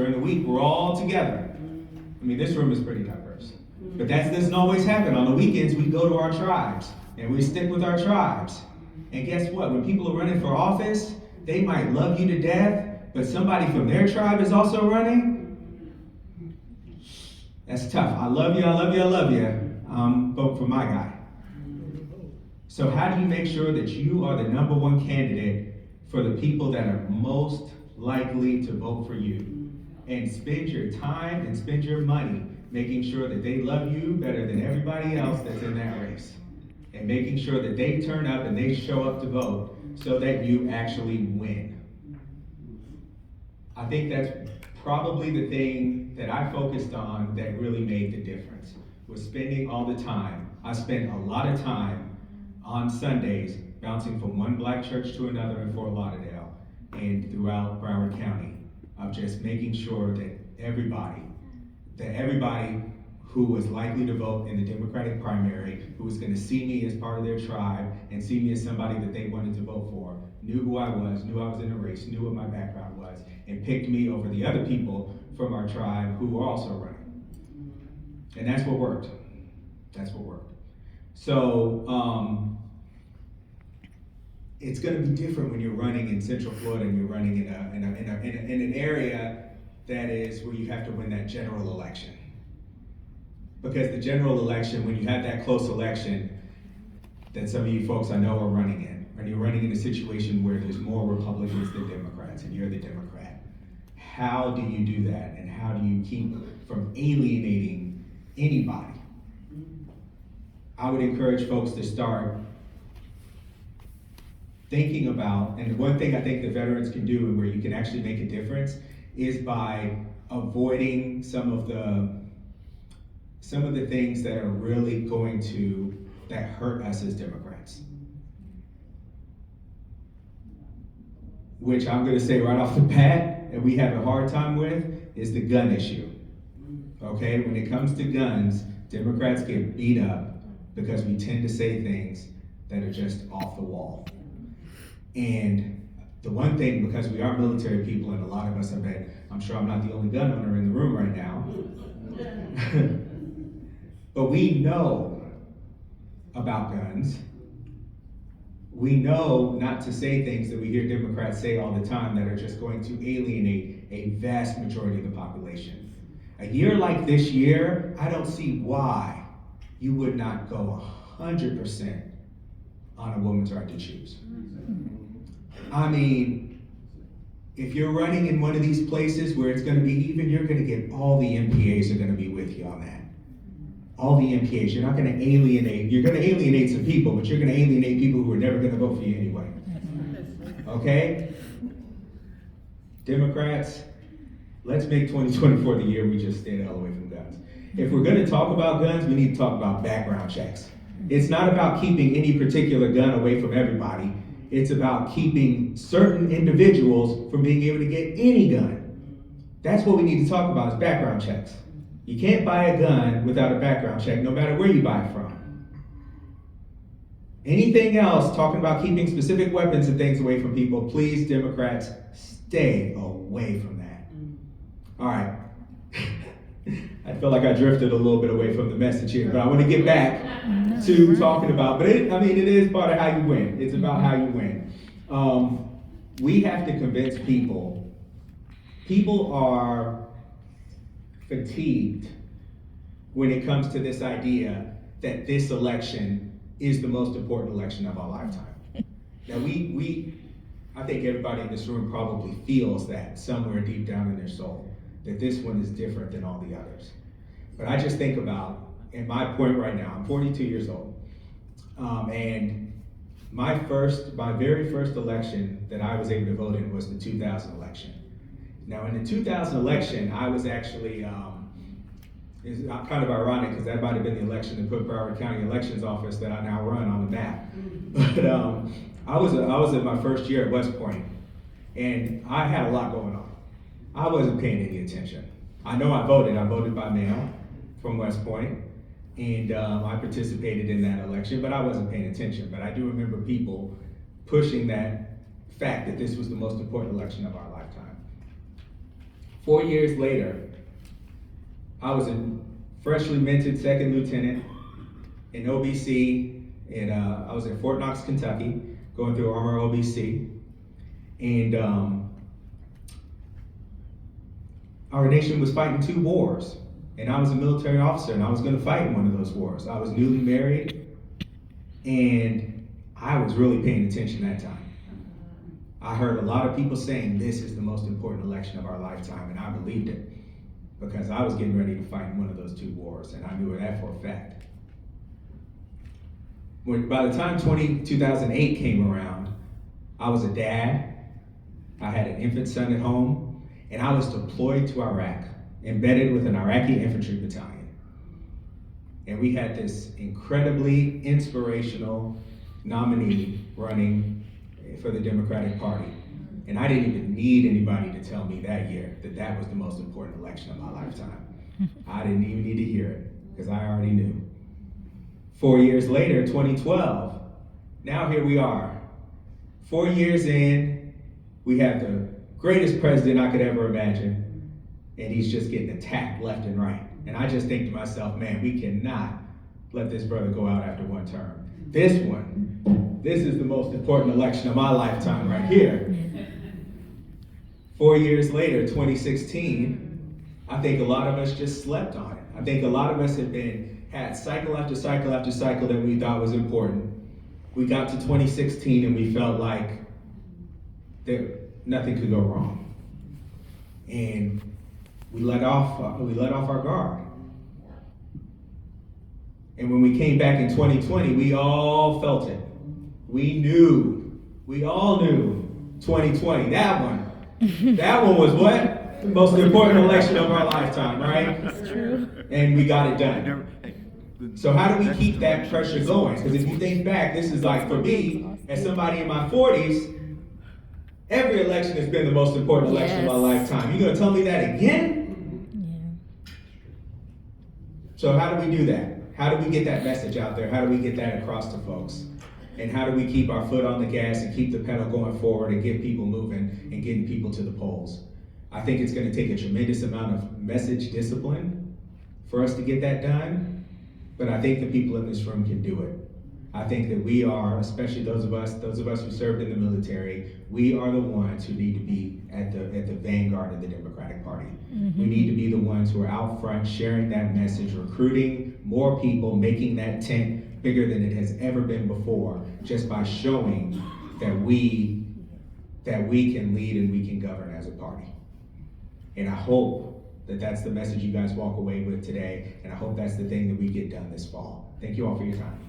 during the week, we're all together. I mean, this room is pretty diverse. But that doesn't always happen. On the weekends, we go to our tribes, and we stick with our tribes. And guess what? When people are running for office, they might love you to death, but somebody from their tribe is also running. That's tough. I love you, I love you, I love you. Vote for my guy. So how do you make sure that you are the number one candidate for the people that are most likely to vote for you? And spend your time and spend your money making sure that they love you better than everybody else that's in that race. And making sure that they turn up and they show up to vote so that you actually win. I think that's probably the thing that I focused on that really made the difference, was spending all the time. I spent a lot of time on Sundays bouncing from one black church to another in Fort Lauderdale and throughout Broward County, of just making sure that everybody who was likely to vote in the Democratic primary, who was going to see me as part of their tribe and see me as somebody that they wanted to vote for, knew who I was, knew I was in the race, knew what my background was, and picked me over the other people from our tribe who were also running. And that's what worked. That's what worked. So it's going to be different when you're running in Central Florida and you're running in an area that is where you have to win that general election. Because the general election, when you have that close election that some of you folks I know are running in, and you're running in a situation where there's more Republicans than Democrats, and you're the Democrat, how do you do that? And how do you keep from alienating anybody? I would encourage folks to start thinking about, and one thing I think the veterans can do and where you can actually make a difference is by avoiding some of the things that are really that hurt us as Democrats. Which I'm gonna say right off the bat, and we have a hard time with, is the gun issue. Okay, when it comes to guns, Democrats get beat up because we tend to say things that are just off the wall. And the one thing, because we are military people, and a lot of us, I'm sure I'm not the only gun owner in the room right now, but we know about guns. We know not to say things that we hear Democrats say all the time that are just going to alienate a vast majority of the population. A year like this year, I don't see why you would not go 100% on a woman's right to choose. I mean, if you're running in one of these places where it's going to be even, you're going to get all the MPAs are going to be with you on that. All the MPAs. You're not going to alienate. You're going to alienate some people, but you're going to alienate people who are never going to vote for you anyway. Okay? Democrats, let's make 2024 the year we just stay the hell away from guns. If we're going to talk about guns, we need to talk about background checks. It's not about keeping any particular gun away from everybody. It's about keeping certain individuals from being able to get any gun. That's what we need to talk about, is background checks. You can't buy a gun without a background check, no matter where you buy it from. Anything else, talking about keeping specific weapons and things away from people, please, Democrats, stay away from that. All right. I feel like I drifted a little bit away from the message here, but I want to get back to talking about, but it is part of how you win. It's about how you win. We have to convince people. People are fatigued when it comes to this idea that this election is the most important election of our lifetime. Now I think everybody in this room probably feels that somewhere deep down in their soul, that this one is different than all the others. But I just think about, and my point right now, I'm 42 years old, and my very first election that I was able to vote in was the 2000 election. Now in the 2000 election, I was actually, it's kind of ironic because that might have been the election that put Broward County Elections Office that I now run on the map. But I was in my first year at West Point, and I had a lot going on. I wasn't paying any attention. I know I voted by mail from West Point, and I participated in that election, but I wasn't paying attention. But I do remember people pushing that fact that this was the most important election of our lifetime. 4 years later, I was a freshly minted second lieutenant in OBC, and I was at Fort Knox, Kentucky, going through Armor OBC, and our nation was fighting 2 wars, and I was a military officer, and I was going to fight in one of those wars. I was newly married, and I was really paying attention that time. I heard a lot of people saying this is the most important election of our lifetime, and I believed it because I was getting ready to fight in one of those 2 wars, and I knew that for a fact. By the time 2008 came around, I was a dad, I had an infant son at home, and I was deployed to Iraq, embedded with an Iraqi infantry battalion. And we had this incredibly inspirational nominee running for the Democratic Party. And I didn't even need anybody to tell me that year that that was the most important election of my lifetime. I didn't even need to hear it because I already knew. 4 years later, 2012, now here we are. 4 years in, we have the greatest president I could ever imagine, and he's just getting attacked left and right. And I just think to myself, man, we cannot let this brother go out after 1 term. This is the most important election of my lifetime right here. 4 years later, 2016, I think a lot of us just slept on it. I think a lot of us had cycle after cycle after cycle that we thought was important. We got to 2016 and we felt like nothing could go wrong. And we let off our guard. And when we came back in 2020, we all felt it. We all knew 2020, that one was what? The most important election of our lifetime, right? That's true. And we got it done. So how do we keep that pressure going? Because if you think back, this is like, for me, as somebody in my 40s, every election has been the most important election of my lifetime. You gonna tell me that again? Yeah. So how do we do that? How do we get that message out there? How do we get that across to folks? And how do we keep our foot on the gas and keep the pedal going forward and get people moving and getting people to the polls? I think it's going to take a tremendous amount of message discipline for us to get that done, but I think the people in this room can do it. I think that we are, especially those of us who served in the military, we are the ones who need to be at the vanguard of the Democratic Party. Mm-hmm. We need to be the ones who are out front sharing that message, recruiting more people, making that tent bigger than it has ever been before, just by showing that we can lead and we can govern as a party. And I hope that that's the message you guys walk away with today, and I hope that's the thing that we get done this fall. Thank you all for your time.